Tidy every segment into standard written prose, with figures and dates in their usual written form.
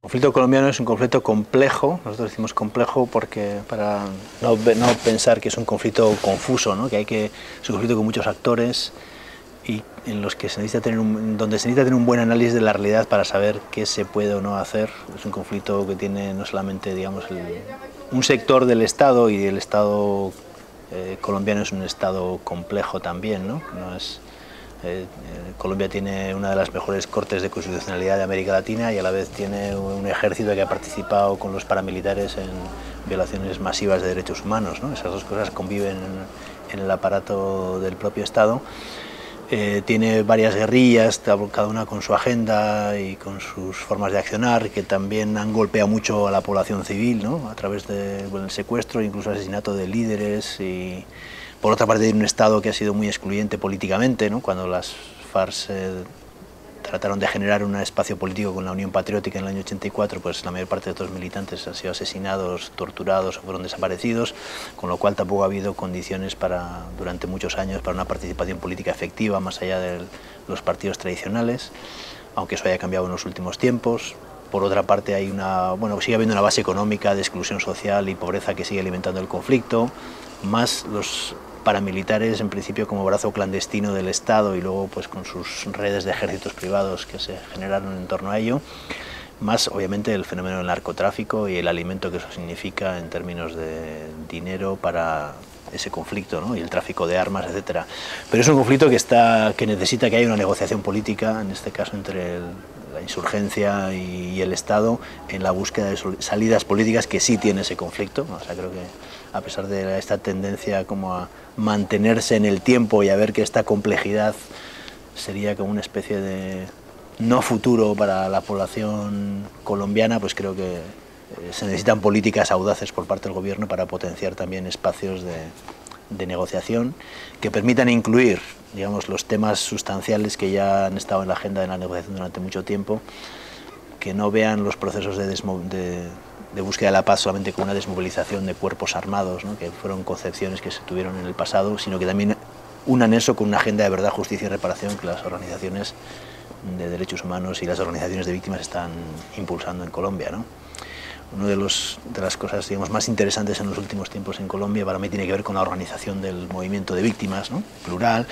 El conflicto colombiano es un conflicto complejo, nosotros decimos complejo porque para no pensar que es un conflicto confuso, ¿no? Es un conflicto con muchos actores y en los que donde se necesita tener un buen análisis de la realidad para saber qué se puede o no hacer. Es un conflicto que tiene no solamente, digamos, un sector del Estado, y el Estado colombiano es un Estado complejo también, ¿no? Colombia tiene una de las mejores cortes de constitucionalidad de América Latina y a la vez tiene un ejército que ha participado con los paramilitares en violaciones masivas de derechos humanos, ¿no? Esas dos cosas conviven en el aparato del propio Estado. Tiene varias guerrillas, cada una con su agenda y con sus formas de accionar, que también han golpeado mucho a la población civil, ¿no? A través del secuestro, incluso asesinato de líderes. Y por otra parte, tiene un Estado que ha sido muy excluyente políticamente, ¿no? Cuando las FARC trataron de generar un espacio político con la Unión Patriótica en el año 84, pues la mayor parte de estos militantes han sido asesinados, torturados o fueron desaparecidos, con lo cual tampoco ha habido condiciones durante muchos años para una participación política efectiva más allá de los partidos tradicionales, aunque eso haya cambiado en los últimos tiempos. Por otra parte, sigue habiendo una base económica de exclusión social y pobreza que sigue alimentando el conflicto, más los paramilitares en principio como brazo clandestino del Estado y luego pues con sus redes de ejércitos privados que se generaron en torno a ello, más obviamente el fenómeno del narcotráfico y el alimento que eso significa en términos de dinero para ese conflicto, ¿no? Y el tráfico de armas, etcétera. Pero es un conflicto que necesita que haya una negociación política, en este caso entre la insurgencia y el Estado, en la búsqueda de salidas políticas que sí tiene ese conflicto. O sea, creo que a pesar de esta tendencia como a mantenerse en el tiempo y a ver que esta complejidad sería como una especie de no futuro para la población colombiana, pues creo que se necesitan políticas audaces por parte del gobierno para potenciar también espacios de negociación que permitan incluir, digamos, los temas sustanciales que ya han estado en la agenda de la negociación durante mucho tiempo, que no vean los procesos de búsqueda de la paz solamente como una desmovilización de cuerpos armados, ¿no? Que fueron concepciones que se tuvieron en el pasado, sino que también unan eso con una agenda de verdad, justicia y reparación que las organizaciones de derechos humanos y las organizaciones de víctimas están impulsando en Colombia, ¿no? Una de las cosas, digamos, más interesantes en los últimos tiempos en Colombia para mí tiene que ver con la organización del movimiento de víctimas, ¿no? Plural,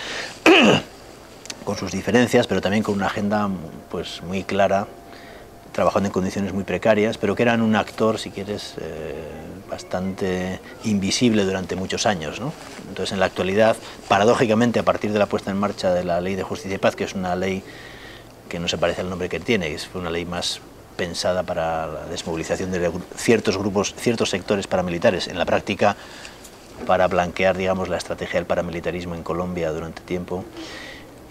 con sus diferencias, pero también con una agenda pues muy clara, trabajando en condiciones muy precarias, pero que eran un actor, si quieres, bastante invisible durante muchos años, ¿no? Entonces, en la actualidad, paradójicamente, a partir de la puesta en marcha de la Ley de Justicia y Paz, que es una ley que no se parece al nombre que tiene, fue una ley más pensada para la desmovilización de ciertos grupos, ciertos sectores paramilitares, en la práctica para blanquear, digamos, la estrategia del paramilitarismo en Colombia durante tiempo.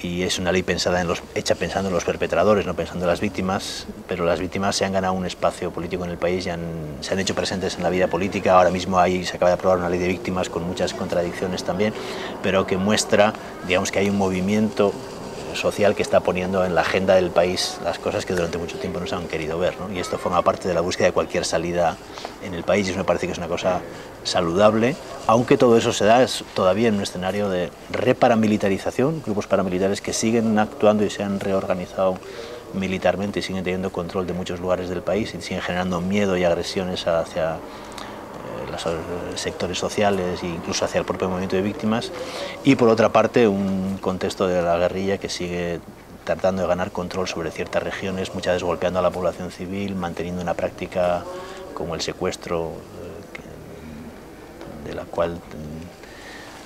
Y es una ley hecha pensando en los perpetradores, no pensando en las víctimas, pero las víctimas se han ganado un espacio político en el país, se han hecho presentes en la vida política. Ahora mismo se acaba de aprobar una ley de víctimas con muchas contradicciones también, pero que muestra, digamos, que hay un movimiento social que está poniendo en la agenda del país las cosas que durante mucho tiempo no se han querido ver, ¿no? Y esto forma parte de la búsqueda de cualquier salida en el país, y eso me parece que es una cosa saludable, aunque todo eso se da todavía en un escenario de reparamilitarización, grupos paramilitares que siguen actuando y se han reorganizado militarmente y siguen teniendo control de muchos lugares del país y siguen generando miedo y agresiones hacia los sectores sociales e incluso hacia el propio movimiento de víctimas, y por otra parte un contexto de la guerrilla que sigue tratando de ganar control sobre ciertas regiones, muchas veces golpeando a la población civil, manteniendo una práctica como el secuestro, de la cual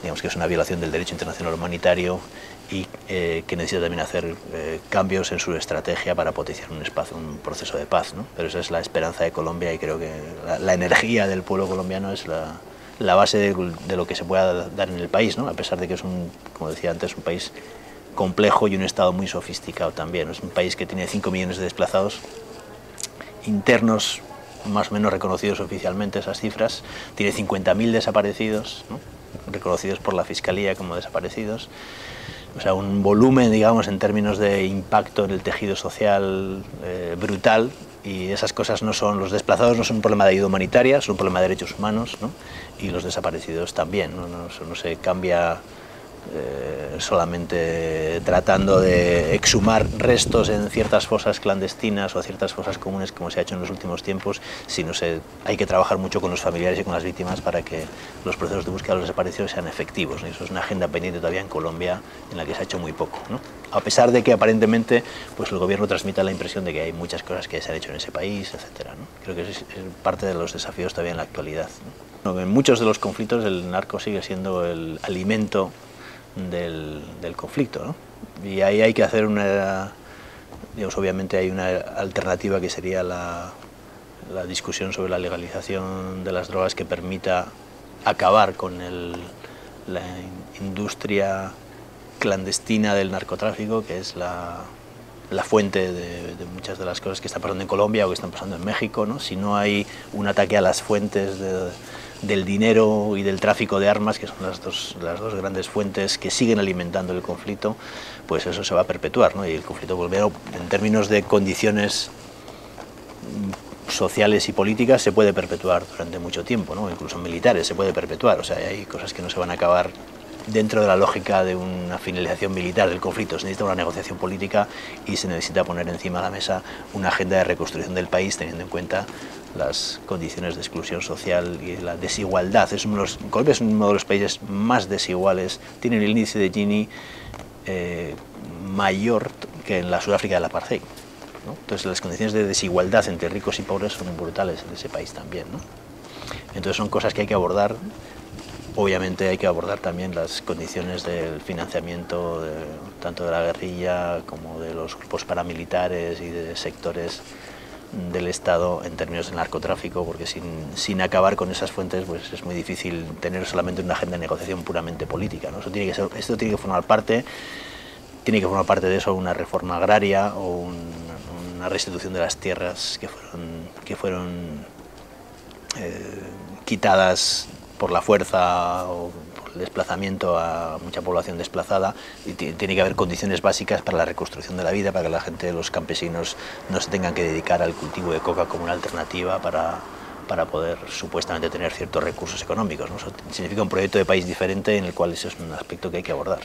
digamos que es una violación del derecho internacional humanitario, y que necesita también hacer cambios en su estrategia para potenciar un proceso de paz, ¿no? Pero esa es la esperanza de Colombia, y creo que la energía del pueblo colombiano es la base de lo que se pueda dar en el país, ¿no? A pesar de que es como decía antes, un país complejo y un Estado muy sofisticado también. Es un país que tiene 5 millones de desplazados internos, más o menos reconocidos oficialmente esas cifras, tiene 50.000 desaparecidos, ¿no? Reconocidos por la Fiscalía como desaparecidos. O sea, un volumen, digamos, en términos de impacto en el tejido social brutal, y esas cosas los desplazados no son un problema de ayuda humanitaria, son un problema de derechos humanos, ¿no? Y los desaparecidos también, ¿no? No se cambia solamente tratando de exhumar restos en ciertas fosas clandestinas o ciertas fosas comunes como se ha hecho en los últimos tiempos, sino hay que trabajar mucho con los familiares y con las víctimas para que los procesos de búsqueda de los desaparecidos sean efectivos, ¿no? Eso es una agenda pendiente todavía en Colombia en la que se ha hecho muy poco, ¿no? A pesar de que aparentemente pues, el gobierno transmita la impresión de que hay muchas cosas que se han hecho en ese país, etc., ¿no? Creo que es parte de los desafíos todavía en la actualidad, ¿no? En muchos de los conflictos el narco sigue siendo el alimento del conflicto, ¿no? Y ahí hay que hacer digamos, obviamente hay una alternativa que sería la discusión sobre la legalización de las drogas que permita acabar con la industria clandestina del narcotráfico, que es la fuente de muchas de las cosas que están pasando en Colombia o que están pasando en México, ¿no? Si no hay un ataque a las fuentes del dinero y del tráfico de armas, que son las dos grandes fuentes que siguen alimentando el conflicto, pues eso se va a perpetuar, ¿no? Y el conflicto colombiano, en términos de condiciones sociales y políticas, se puede perpetuar durante mucho tiempo, ¿no? Incluso militares se puede perpetuar, o sea, hay cosas que no se van a acabar dentro de la lógica de una finalización militar del conflicto. Se necesita una negociación política y se necesita poner encima de la mesa una agenda de reconstrucción del país teniendo en cuenta las condiciones de exclusión social y la desigualdad. Colombia es uno de los países más desiguales, tiene el índice de Gini mayor que en la Sudáfrica del apartheid, ¿no? Entonces las condiciones de desigualdad entre ricos y pobres son brutales en ese país también, ¿no? Entonces son cosas que hay que abordar. Obviamente hay que abordar también las condiciones del financiamiento tanto de la guerrilla como de los grupos paramilitares y de sectores del Estado en términos de narcotráfico, porque sin acabar con esas fuentes pues es muy difícil tener solamente una agenda de negociación puramente política, ¿no? Esto tiene que formar parte de eso una reforma agraria o una restitución de las tierras que fueron quitadas por la fuerza o por el desplazamiento a mucha población desplazada, y tiene que haber condiciones básicas para la reconstrucción de la vida, para que la gente, los campesinos, no se tengan que dedicar al cultivo de coca como una alternativa para poder supuestamente tener ciertos recursos económicos, ¿no? Eso significa un proyecto de país diferente en el cual eso es un aspecto que hay que abordar.